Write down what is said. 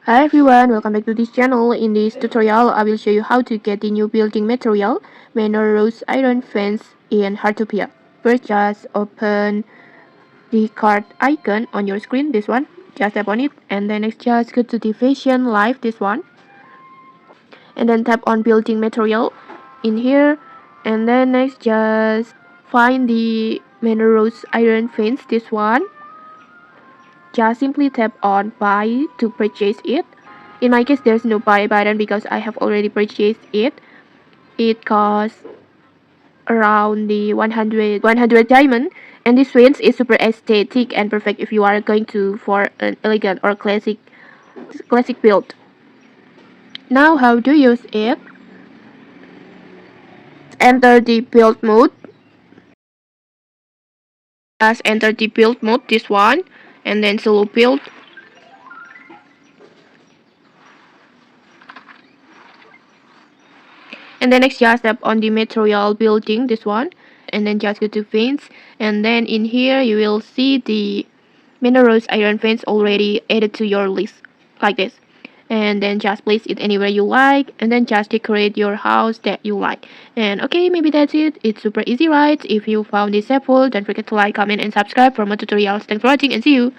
Hi everyone, welcome back to this channel. In this tutorial, I will show you how to get the new building material, Manor Rose Iron Fence in Heartopia. First, just open the card icon on your screen, this one. Just tap on it, and then next just go to the Fashion Live, this one. And then tap on building material in here. And then next just find the Manor Rose Iron Fence, this one. Just simply tap on buy to purchase it. In my case, there's no buy button because I have already purchased it. It costs around the 100 diamond, and this fence is super aesthetic and perfect if you are going to for an elegant or classic build. Now, how to use it? Enter the build mode. Just enter the build mode, this one, and then solo build. And then next just tap on the material building, this one, and then just go to fence, and then in here you will see the Manor Rose Iron Fence already added to your list, like this. And then just place it anywhere you like, and then just decorate your house that you like. And okay, maybe that's it. It's super easy, right? If you found this helpful, don't forget to like, comment, and subscribe for more tutorials. Thanks for watching, and see you!